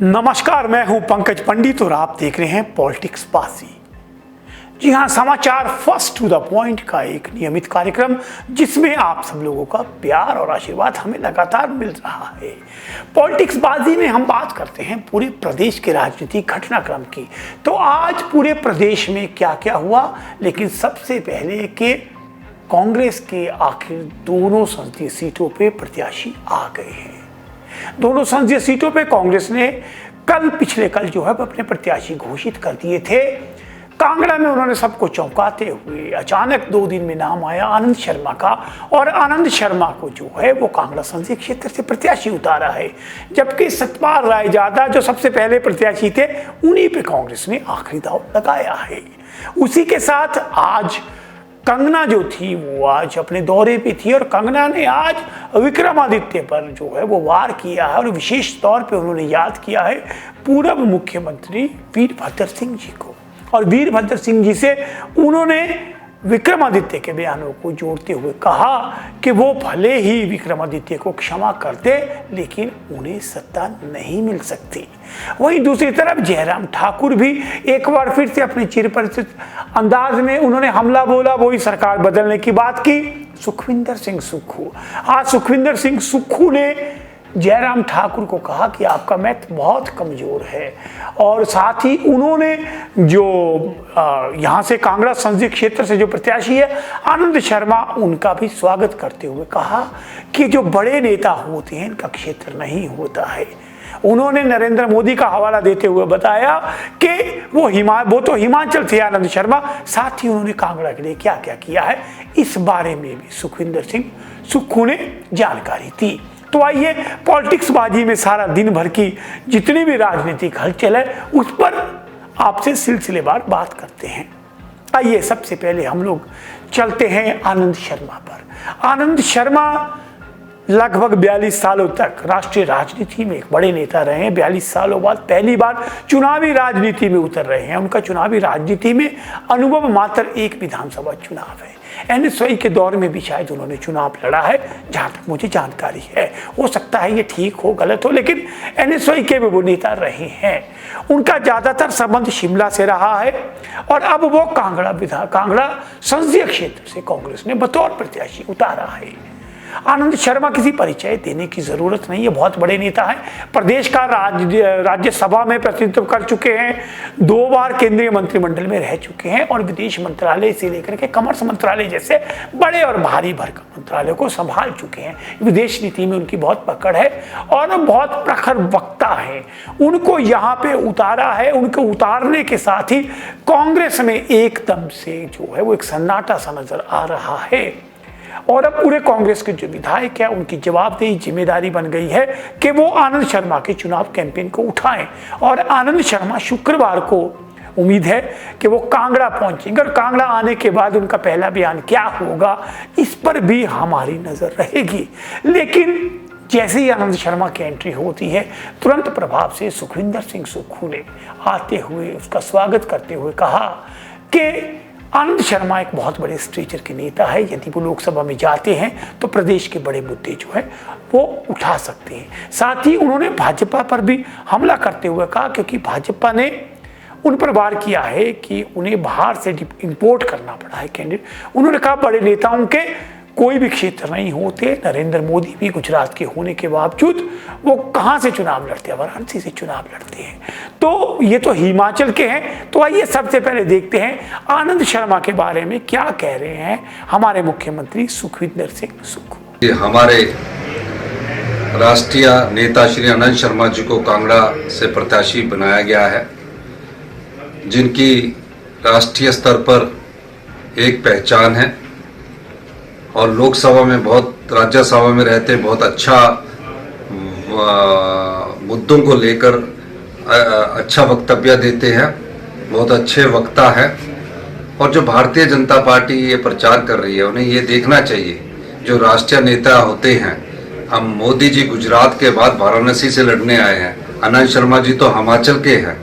नमस्कार, मैं हूं पंकज पंडित और आप देख रहे हैं पॉलिटिक्स बाजी। जी हां, समाचार फर्स्ट टू द पॉइंट का एक नियमित कार्यक्रम जिसमें आप सब लोगों का प्यार और आशीर्वाद हमें लगातार मिल रहा है। पॉलिटिक्स बाजी में हम बात करते हैं पूरे प्रदेश के राजनीतिक घटनाक्रम की। तो आज पूरे प्रदेश में क्या क्या हुआ, लेकिन सबसे पहले कि कांग्रेस के आखिर दोनों संसदीय सीटों पे प्रत्याशी आ गए हैं। दोनों संसदीय सीटों पे कांग्रेस ने पिछले कल जो है अपने प्रत्याशी घोषित कर दिए थे। कांगड़ा में उन्होंने सबको चौंकाते हुए अचानक 2 दिन में नाम आया आनंद शर्मा का, और आनंद शर्मा को जो है वो कांगड़ा संसदीय क्षेत्र से प्रत्याशी उतारा है। जबकि सतपाल रायजादा जो सबसे पहले प्रत्याशी थे, उन्हीं पे कांग्रेस ने आखिरी दांव लगाया है। उसी के साथ आज कंगना जो थी वो आज अपने दौरे पे थी, और कंगना ने आज विक्रमादित्य पर जो है वो वार किया है, और विशेष तौर पे उन्होंने याद किया है पूर्व मुख्यमंत्री वीरभद्र सिंह जी को। और वीरभद्र सिंह जी से उन्होंने विक्रमादित्य के बयानों को जोड़ते हुए कहा कि वो भले ही विक्रमादित्य को क्षमा करते, लेकिन उन्हें सत्ता नहीं मिल सकती। वहीं दूसरी तरफ जयराम ठाकुर भी एक बार फिर से अपने चिरपरिचित अंदाज में उन्होंने हमला बोला, वही सरकार बदलने की बात की। सुखविंदर सिंह सुक्खू, आज सुखविंदर सिंह सुक्खू ने जयराम ठाकुर को कहा कि आपका मैथ बहुत कमजोर है, और साथ ही उन्होंने जो यहाँ से कांगड़ा संसदीय क्षेत्र से जो प्रत्याशी है आनंद शर्मा, उनका भी स्वागत करते हुए कहा कि जो बड़े नेता होते हैं इनका क्षेत्र नहीं होता है। उन्होंने नरेंद्र मोदी का हवाला देते हुए बताया कि वो तो हिमाचल थे आनंद शर्मा, साथ ही उन्होंने कांगड़ा के लिए क्या क्या किया है, इस बारे में भी सुखविंदर सिंह सुक्खू ने जानकारी दी। तो आइए पॉलिटिक्स बाजी में सारा दिन भर की जितनी भी राजनीतिक हलचल है उस पर आपसे सिलसिलेवार बात करते हैं। आइए सबसे पहले हम लोग चलते हैं आनंद शर्मा पर। आनंद शर्मा लगभग 42 सालों तक राष्ट्रीय राजनीति में एक बड़े नेता रहे हैं। 42 सालों बाद पहली बार चुनावी राजनीति में उतर रहे हैं। उनका चुनावी राजनीति में अनुभव मात्र एक विधानसभा चुनाव है। एनएसवाई के दौर में भी शायद उन्होंने चुनाव लड़ा है, जहां तक मुझे जानकारी है। हो सकता है ये ठीक हो गलत हो, लेकिन एनएसवाई के भी वो नेता रहे हैं। उनका ज्यादातर संबंध शिमला से रहा है, और अब वो कांगड़ा संसदीय क्षेत्र से कांग्रेस ने बतौर प्रत्याशी उतारा है। आनंद शर्मा किसी परिचय देने की जरूरत नहीं है, बहुत बड़े नेता हैं। प्रदेश का राज्यसभा में प्रतिनिधित्व कर चुके हैं, 2 बार केंद्रीय मंत्रिमंडल में रह चुके हैं, और विदेश मंत्रालय से लेकर के कॉमर्स मंत्रालय जैसे बड़े और भारी भरकम मंत्रालयों को संभाल चुके हैं। विदेश नीति में उनकी बहुत पकड़ है और बहुत प्रखर वक्ता है। उनको यहाँ पे उतारा है। उनको उतारने के साथ ही कांग्रेस में एकदम से जो है वो एक सन्नाटा सा नजर आ रहा है, और अब पूरे कांग्रेस के जो विधायक है उनकी जवाबदेही जिम्मेदारी बन गई है कि वो आनंद शर्मा के चुनाव कैंपेन को उठाएं। और आनंद शर्मा शुक्रवार को उम्मीद है कि वो कांगड़ा पहुंचेंगे, और कांगड़ा आने के बाद उनका पहला बयान क्या होगा इस पर भी हमारी नजर रहेगी। लेकिन जैसे ही आनंद शर्मा की एंट्री होती है, तुरंत प्रभाव से सुखविंदर सिंह सुक्खू ने आते हुए उसका स्वागत करते हुए कहा कि आनंद शर्मा एक बहुत बड़े स्ट्रेचर के नेता है। यदि वो लोकसभा में जाते हैं तो प्रदेश के बड़े मुद्दे जो है वो उठा सकते हैं। साथ ही उन्होंने भाजपा पर भी हमला करते हुए कहा, क्योंकि भाजपा ने उन पर वार किया है कि उन्हें बाहर से इंपोर्ट करना पड़ा है कैंडिडेट। उन्होंने कहा बड़े नेताओं के कोई भी क्षेत्र नहीं होते। नरेंद्र मोदी भी गुजरात के होने के बावजूद वो कहाँ से चुनाव लड़ते हैं, वाराणसी से चुनाव लड़ते हैं। तो ये तो हिमाचल के हैं। तो आइए सबसे पहले देखते हैं आनंद शर्मा के बारे में क्या कह रहे हैं हमारे मुख्यमंत्री सुखविंदर सिंह सुक्खू। हमारे राष्ट्रीय नेता श्री आनंद शर्मा जी को कांगड़ा से प्रत्याशी बनाया गया है, जिनकी राष्ट्रीय स्तर पर एक पहचान है, और लोकसभा में राज्यसभा में रहते बहुत अच्छा मुद्दों को लेकर अच्छा वक्तव्य देते हैं, बहुत अच्छे वक्ता है। और जो भारतीय जनता पार्टी ये प्रचार कर रही है, उन्हें ये देखना चाहिए जो राष्ट्रीय नेता होते हैं। हम मोदी जी गुजरात के बाद वाराणसी से लड़ने आए हैं, आनंद शर्मा जी तो हिमाचल के हैं,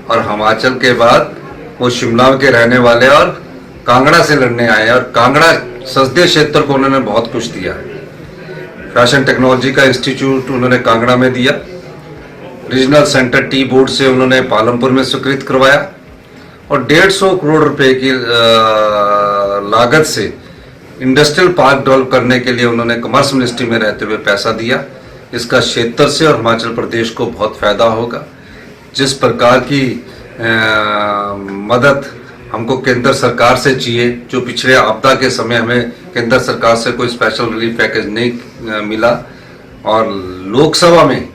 और हिमाचल के बाद वो शिमला के रहने वाले और कांगड़ा से लड़ने आए हैं, और कांगड़ा संसदीय क्षेत्र को उन्होंने बहुत कुछ दिया है। फैशन टेक्नोलॉजी का इंस्टीट्यूट उन्होंने कांगड़ा में दिया, रीजनल सेंटर टी बोर्ड से उन्होंने पालमपुर में स्वीकृत करवाया और 150 करोड़ रुपए की लागत से इंडस्ट्रियल पार्क डेवलप करने के लिए उन्होंने कमर्स मिनिस्ट्री में रहते हुए पैसा दिया। इसका क्षेत्र से और हिमाचल प्रदेश को बहुत फायदा होगा। जिस प्रकार की मदद हमको केंद्र सरकार से चाहिए, जो पिछले आपदा के समय हमें केंद्र सरकार से कोई स्पेशल रिलीफ पैकेज नहीं मिला, और लोकसभा में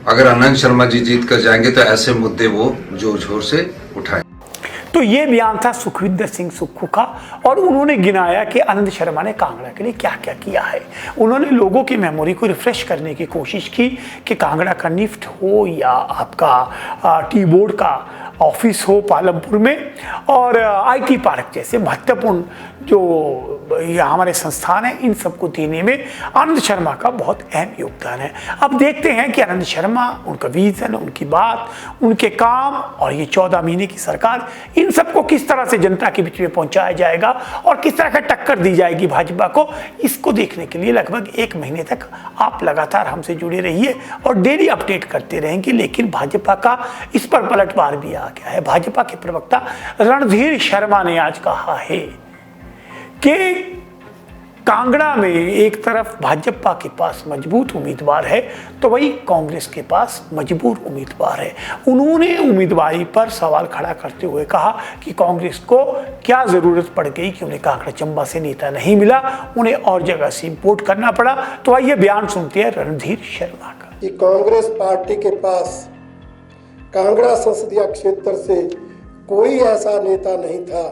अगर आनंद शर्मा जी जीत कर जाएंगे तो ऐसे मुद्दे वो जोर जोर से उठाएं। तो ये बयान था सुखविंदर सिंह सुक्खू का, और उन्होंने गिनाया कि आनंद शर्मा ने कांगड़ा के लिए क्या क्या किया है। उन्होंने लोगों की मेमोरी को रिफ्रेश करने की कोशिश की कि कांगड़ा का निफ्ट हो या आपका टी बोर्ड का ऑफिस हो पालमपुर में, और आईटी पार्क जैसे महत्वपूर्ण जो ये हमारे संस्थान हैं, इन सबको देने में आनंद शर्मा का बहुत अहम योगदान है। अब देखते हैं कि आनंद शर्मा, उनका विजन, उनकी बात, उनके काम और ये 14 महीने की सरकार, इन सबको किस तरह से जनता के बीच में पहुंचाया जाएगा और किस तरह का टक्कर दी जाएगी भाजपा को। इसको देखने के लिए लगभग 1 महीने तक आप लगातार हमसे जुड़े रहिए और डेली अपडेट करते रहेंगे। लेकिन भाजपा का इस पर पलटवार भी आ गया है। भाजपा के प्रवक्ता रणधीर शर्मा ने आज कहा है कि कांगड़ा में एक तरफ भाजपा के पास मजबूत उम्मीदवार है तो वही कांग्रेस के पास मजबूर उम्मीदवार है। उन्होंने उम्मीदवारी पर सवाल खड़ा करते हुए कहा कि कांग्रेस को क्या जरूरत पड़ गई कि उन्हें कांगड़ा चंबा से नेता नहीं मिला, उन्हें और जगह से इंपोर्ट करना पड़ा। तो आइए बयान सुनते हैं रणधीर शर्मा का। कि कांग्रेस पार्टी के पास कांगड़ा संसदीय क्षेत्र से कोई ऐसा नेता नहीं था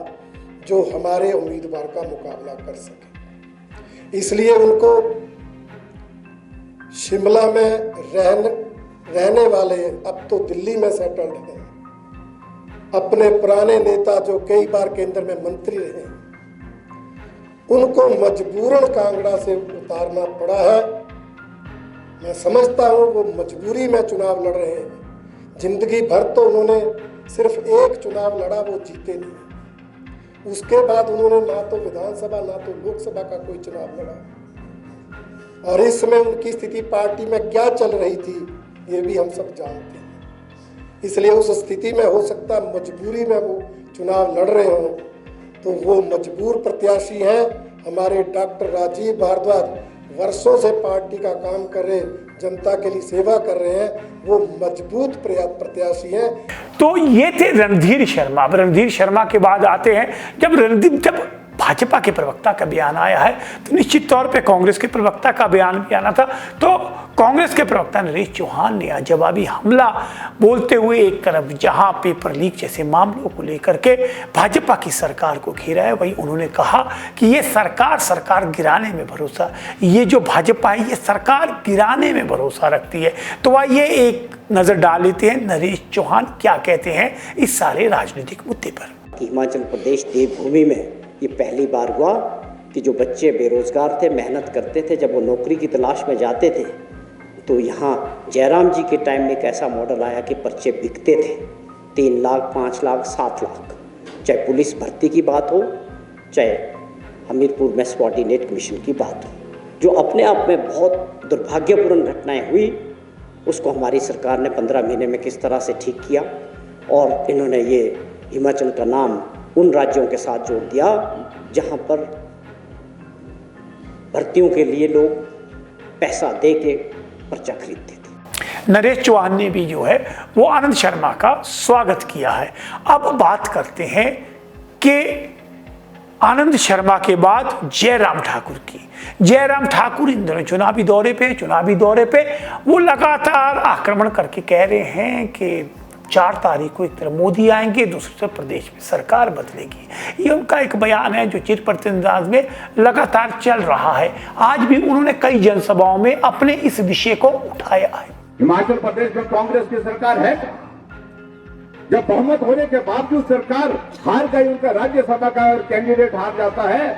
जो हमारे उम्मीदवार का मुकाबला कर सके, इसलिए उनको शिमला में रहने वाले, अब तो दिल्ली में सेटल्ड हैं, अपने पुराने नेता जो कई बार केंद्र में मंत्री रहे, उनको मजबूरन कांगड़ा से उतारना पड़ा है। मैं समझता हूं वो मजबूरी में चुनाव लड़ रहे हैं। जिंदगी भर तो उन्होंने सिर्फ एक चुनाव लड़ा, वो जीते नहीं। उसके बाद उन्होंने ना तो विधानसभा ना तो लोकसभा का कोई चुनाव लड़ा, और इस समय उनकी स्थिति पार्टी में क्या चल रही थी ये भी हम सब जानते हैं। इसलिए उस स्थिति में हो सकता मजबूरी में वो चुनाव लड़ रहे हों, तो वो मजबूर प्रत्याशी हैं। हमारे डॉक्टर राजीव भारद्वाज वर्षों से पार्टी का काम कर रहे, जनता के लिए सेवा कर रहे हैं, वो मजबूत प्रत्याशी हैं। तो ये थे रणधीर शर्मा। अब रणधीर शर्मा के बाद आते हैं, जब भाजपा के प्रवक्ता का बयान आया है तो निश्चित तौर पे कांग्रेस के प्रवक्ता का बयान भी आना था। तो कांग्रेस के प्रवक्ता नरेश चौहान ने जवाबी हमला बोलते हुए एक तरफ जहां पेपर लीक जैसे मामलों को लेकर के भाजपा की सरकार को घेरा है, वहीं उन्होंने कहा कि ये सरकार गिराने में भरोसा, ये जो भाजपा है ये सरकार गिराने में भरोसा रखती है। तो आइए एक नजर डाल लेते हैं नरेश चौहान क्या कहते हैं इस सारे राजनीतिक मुद्दे पर। हिमाचल प्रदेश देवभूमि में ये पहली बार हुआ कि जो बच्चे बेरोजगार थे, मेहनत करते थे, जब वो नौकरी की तलाश में जाते थे तो यहाँ जयराम जी के टाइम में एक ऐसा मॉडल आया कि पर्चे बिकते थे 3 लाख, 5 लाख, 7 लाख। चाहे पुलिस भर्ती की बात हो, चाहे हमीरपुर में सबॉर्डिनेट कमीशन की बात हो, जो अपने आप में बहुत दुर्भाग्यपूर्ण घटनाएं हुई, उसको हमारी सरकार ने 15 महीने में किस तरह से ठीक किया। और इन्होंने ये हिमाचल का नाम उन राज्यों के साथ जोड़ दिया जहां पर भर्तियों के लिए लोग पैसा दे के पर्चा खरीदते थे। नरेश चौहान ने भी जो है वो आनंद शर्मा का स्वागत किया है। अब बात करते हैं कि आनंद शर्मा के बाद जयराम ठाकुर की। जयराम ठाकुर इन दिनों चुनावी दौरे पे वो लगातार आक्रमण करके कह रहे हैं कि 4 तारीख को एक तरफ मोदी आएंगे, दूसरी तरफ प्रदेश में सरकार बदलेगी। ये उनका एक बयान है जो चिरपरिचित अंदाज में लगातार चल रहा है। आज भी उन्होंने कई जनसभाओं में अपने इस विषय को उठाया है। हिमाचल प्रदेश में कांग्रेस की सरकार है, जब बहुमत होने के बावजूद सरकार हार गई, उनका राज्यसभा का कैंडिडेट हार जाता है,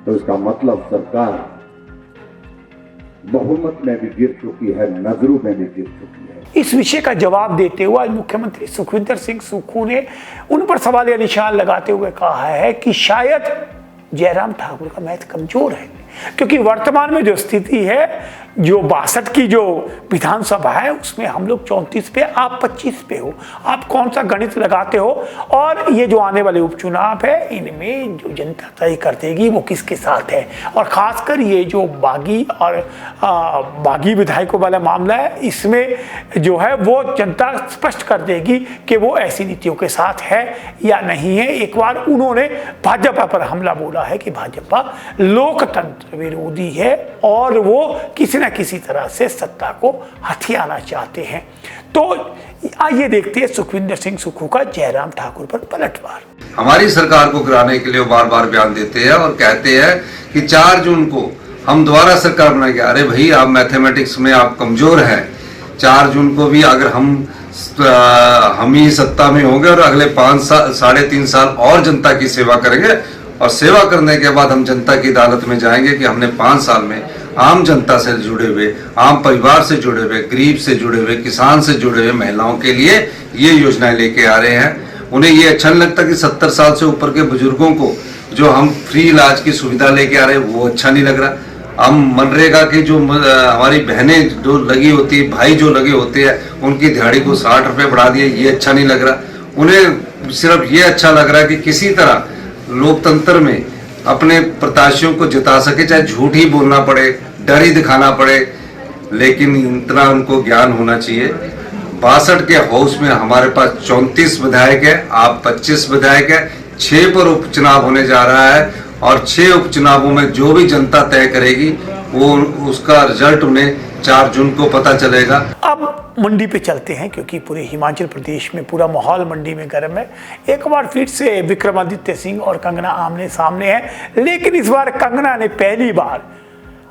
तो इसका मतलब सरकार बहुमत में भी गिर चुकी है, नजरों में भी गिर चुकी है। इस विषय का जवाब देते हुए मुख्यमंत्री सुखविंदर सिंह सुक्खू ने उन पर सवालिया निशान लगाते हुए कहा है कि शायद जयराम ठाकुर का मैच कमजोर है। क्योंकि वर्तमान में जो स्थिति है, जो 62 की जो विधानसभा है उसमें हम लोग 34 पे, आप 25 पे हो। आप कौन सा गणित लगाते हो? और ये जो आने वाले उपचुनाव है इनमें जो जनता तय कर देगी वो किसके साथ है। और खासकर ये जो बागी विधायकों वाला मामला है, इसमें जो है वो जनता स्पष्ट कर देगी कि वो ऐसी नीतियों के साथ है या नहीं है। एक बार उन्होंने भाजपा पर हमला बोला है कि भाजपा लोकतंत्र विरोधी है और वो किसी न किसी तरह से सत्ता को हथियाना चाहते हैं। तो आइए देखते हैं सुखविंदर सिंह सुक्खू का जयराम ठाकुर पर पलटवार। हमारी सरकार को गिराने के लिए बार बार बयान देते हैं और कहते हैं कि 4 जून को हम दोबारा सरकार बनाएंगे। अरे भाई, आप मैथमेटिक्स में आप कमजोर हैं। 4 जून को भी अगर हम ही सत्ता में होंगे और अगले 5 साल 3.5 साल और जनता की सेवा करेंगे और सेवा करने के बाद हम जनता की अदालत में जाएंगे कि हमने 5 साल में आम जनता से जुड़े हुए, आम परिवार से जुड़े हुए, गरीब से जुड़े हुए, किसान से जुड़े हुए महिलाओं के लिए ये योजनाएं लेके आ रहे हैं। उन्हें ये अच्छा नहीं लगता कि 70 साल से ऊपर के बुजुर्गों को जो हम फ्री इलाज की सुविधा लेके आ रहे हैं वो अच्छा नहीं लग रहा। हम मनरेगा की जो हमारी बहनें जो लगी होती है, भाई जो लगे होते हैं, उनकी दिहाड़ी को 60 रुपये बढ़ा दिए, ये अच्छा नहीं लग रहा। उन्हें सिर्फ ये अच्छा लग रहा है कि किसी तरह लोकतंत्र में अपने प्रत्याशियों को जिता सके, चाहे झूठ ही बोलना पड़े, डर ही दिखाना पड़े, लेकिन इतना उनको ज्ञान होना चाहिए। 62 के हाउस में हमारे पास 34 विधायक है, आप 25 विधायक है। 6 पर उपचुनाव होने जा रहा है और 6 उपचुनावों में जो भी जनता तय करेगी वो उसका रिजल्ट उन्हें 4 जून को पता चलेगा। अब मंडी पे चलते हैं, क्योंकि पूरे हिमाचल प्रदेश में पूरा माहौल मंडी में गर्म है। एक बार फिर से विक्रमादित्य सिंह और कंगना आमने सामने है, लेकिन इस बार कंगना ने पहली बार,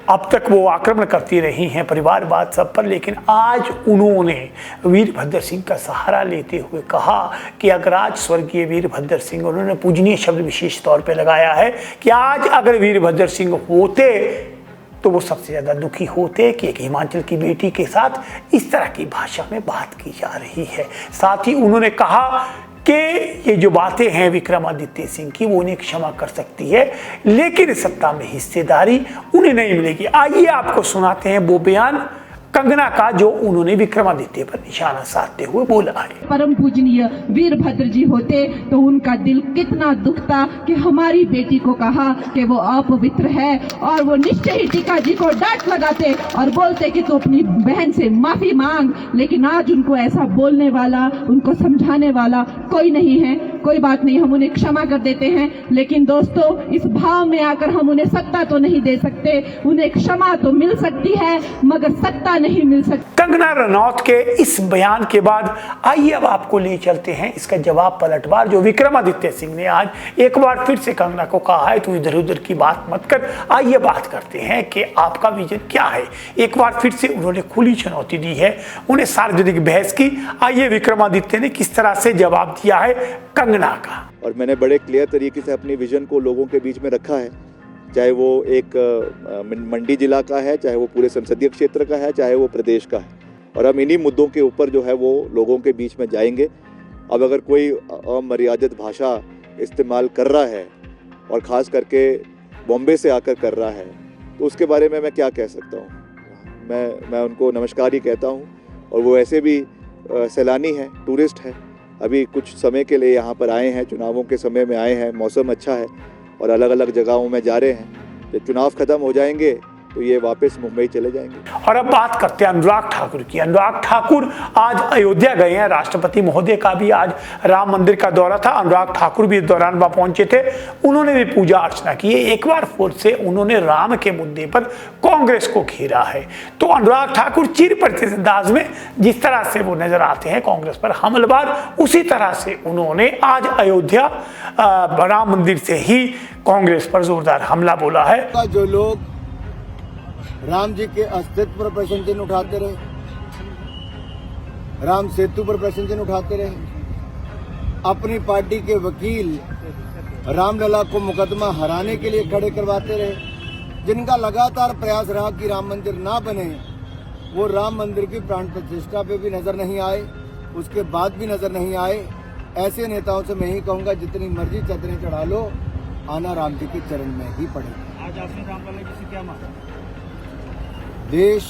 अब तक वो आक्रमण करती रही हैं परिवारवाद सब पर, लेकिन आज उन्होंने वीरभद्र सिंह का सहारा लेते हुए कहा कि अगर आज स्वर्गीय वीरभद्र सिंह, उन्होंने पूजनीय शब्द विशेष तौर पे लगाया है कि आज अगर वीरभद्र सिंह होते तो वो सबसे ज़्यादा दुखी होते कि एक हिमाचल की बेटी के साथ इस तरह की भाषा में बात की जा रही है। साथ ही उन्होंने कहा कि ये जो बातें हैं विक्रमादित्य सिंह की वो उन्हें क्षमा कर सकती है, लेकिन सत्ता में हिस्सेदारी उन्हें नहीं मिलेगी। आइए आपको सुनाते हैं वो बयान कंगना का जो उन्होंने विक्रमादित्य पर निशाना साधते हुए बोला है। परम पूजनीय वीरभद्र जी होते तो उनका दिल कितना दुखता कि हमारी बेटी को कहा कि वो अपवित्र है, और वो निश्चय ही टीका जी को डांट लगाते और बोलते कि तू अपनी बहन से माफी मांग। लेकिन आज उनको ऐसा बोलने वाला, उनको समझाने वाला कोई नहीं है। कोई बात नहीं, हम उन्हें क्षमा कर देते हैं, लेकिन दोस्तों इस भाव में आकर हम उन्हें सत्ता तो नहीं दे सकते। उन्हें क्षमा तो मिल सकती है मगर सत्ता नहीं मिल सकती। कंगना रनौत के इस बयान के बाद आइए अब आपको ले चलते हैं इसका जवाब पलटवार जो विक्रमादित्य सिंह ने आज एक बार फिर से कंगना को कहा है, तू इधर उधर की बात मत कर। आइए बात करते हैं कि आपका विजन क्या है। एक बार फिर से उन्होंने खुली चुनौती दी है, उन्हें सार्वजनिक बहस की। आइए विक्रमादित्य ने किस तरह से जवाब दिया है कंगना का। और मैंने बड़े क्लियर तरीके से अपनी विजन को लोगों के बीच में रखा है, चाहे वो एक मंडी जिला का है, चाहे वो पूरे संसदीय क्षेत्र का है, चाहे वो प्रदेश का है। और हम इन्हीं मुद्दों के ऊपर जो है वो लोगों के बीच में जाएंगे। अब अगर कोई अमर्यादित भाषा इस्तेमाल कर रहा है और ख़ास करके बॉम्बे से आकर कर रहा है तो उसके बारे में मैं क्या कह सकता हूँ। मैं उनको नमस्कार ही कहता हूँ। और वो ऐसे भी सैलानी है, टूरिस्ट है, अभी कुछ समय के लिए यहाँ पर आए हैं, चुनावों के समय में आए हैं, मौसम अच्छा है और अलग अलग जगहों में जा रहे हैं। जब चुनाव खत्म हो जाएंगे तो ये वापस मुंबई चले जाएंगे। और अब बात करते हैं अनुराग ठाकुर की। अनुराग ठाकुर आज अयोध्या गए हैं। राष्ट्रपति महोदय का भी आज राम मंदिर का दौरा था, अनुराग ठाकुर भी इस दौरान वहां पहुंचे थे। उन्होंने भी पूजा अर्चना की है। एक बार फिर से उन्होंने राम के मुद्दे पर कांग्रेस को घेरा है। तो अनुराग ठाकुर चिर परिचित अंदाज में जिस तरह से वो नजर आते हैं कांग्रेस पर हमलवार, उसी तरह से उन्होंने आज अयोध्या राम मंदिर से ही कांग्रेस पर जोरदार हमला बोला है। जो लोग राम जी के अस्तित्व पर प्रश्न चिन्ह उठाते रहे, राम सेतु पर प्रश्न चिन्ह उठाते रहे, अपनी पार्टी के वकील रामलला को मुकदमा हराने के लिए खड़े करवाते रहे, जिनका लगातार प्रयास रहा कि राम मंदिर ना बने, वो राम मंदिर की प्राण प्रतिष्ठा पे भी नजर नहीं आए, उसके बाद भी नजर नहीं आए। ऐसे नेताओं से मैं ही कहूँगा जितनी मर्जी चादरें चढ़ा लो, आना राम जी के चरण में ही पड़ेगा। आज आपने रामलला जी से क्या मांगा? देश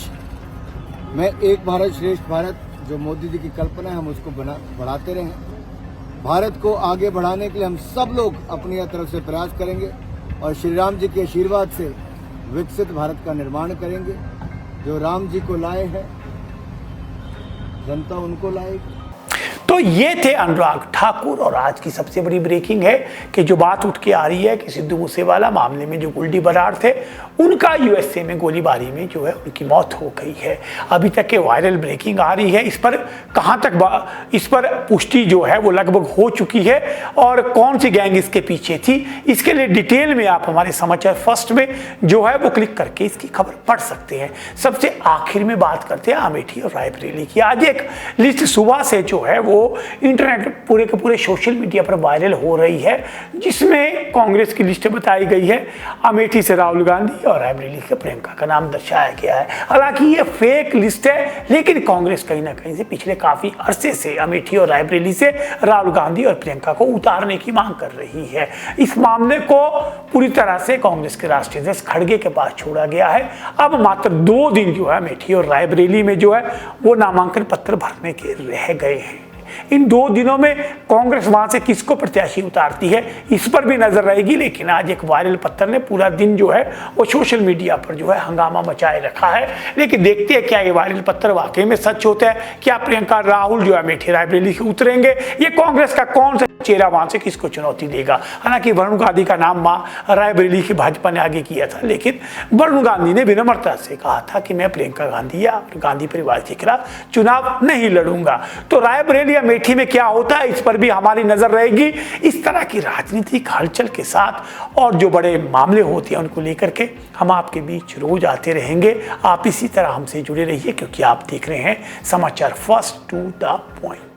में एक भारत श्रेष्ठ भारत जो मोदी जी की कल्पना है, हम उसको बढ़ाते रहें। भारत को आगे बढ़ाने के लिए हम सब लोग अपनी तरफ से प्रयास करेंगे और श्री राम जी के आशीर्वाद से विकसित भारत का निर्माण करेंगे। जो राम जी को लाए हैं, जनता उनको लाएगी। तो ये थे अनुराग ठाकुर। और आज की सबसे बड़ी ब्रेकिंग है कि जो बात उठ के आ रही है कि सिद्धू मूसेवाला मामले में जो गोल्डी बराड़ थे, उनका यूएसए में गोलीबारी में जो है उनकी मौत हो गई है। अभी तक के वायरल ब्रेकिंग आ रही है। इस पर कहाँ तक इस पर पुष्टि जो है वो लगभग हो चुकी है और कौन सी गैंग इसके पीछे थी, इसके लिए डिटेल में आप हमारे समाचार फर्स्ट में जो है वो क्लिक करके इसकी खबर पढ़ सकते हैं। सबसे आखिर में बात करते हैं अमेठी और रायबरेली की। आज एक लिस्ट सुबह से जो है वो इंटरनेट पूरे के पूरे सोशल मीडिया पर वायरल हो रही है, जिसमें कांग्रेस की लिस्ट बताई गई है। अमेठी से राहुल गांधी और रायबरेली से प्रियंका का नाम दर्शाया गया है। हालांकि ये फेक लिस्ट है, लेकिन कांग्रेस कहीं ना कहीं से पिछले काफी अरसे से अमेठी और रायबरेली से राहुल गांधी और प्रियंका को उतारने की मांग कर रही है। इस मामले को पूरी तरह से कांग्रेस के राष्ट्रीय अध्यक्ष खड़गे के पास छोड़ा गया है। अब मात्र 2 दिन जो है अमेठी और रायबरेली में जो है वो नामांकन पत्र भरने के रह गए हैं। इन 2 दिनों में कांग्रेस वहां से किसको प्रत्याशी उतारती है, इस पर भी नजर रहेगी। लेकिन आज एक वायरल पत्र ने पूरा दिन जो है वो सोशल मीडिया पर जो है हंगामा मचाए रखा है। लेकिन देखते हैं क्या ये वायरल पत्र वाकई में सच होता है, क्या प्रियंका राहुल जो है अमेठी रायबरेली से उतरेंगे, ये कांग्रेस का कौन सा चेहरा वहां से किसको चुनौती देगा। हालांकि वरुण गांधी का नाम रायबरेली की भाजपा ने आगे किया था, लेकिन वरुण गांधी ने विनम्रता से कहा था कि मैं प्रियंका गांधी या गांधी परिवार के खिलाफ चुनाव नहीं लड़ूंगा। तो रायबरेली अमेठी में क्या होता है, इस पर भी हमारी नजर रहेगी। इस तरह की राजनीतिक हलचल के साथ और जो बड़े मामले होते हैं उनको लेकर के हम आपके बीच रोज आते रहेंगे। आप इसी तरह हमसे जुड़े रहिए, क्योंकि आप देख रहे हैं समाचार फर्स्ट टू द पॉइंट।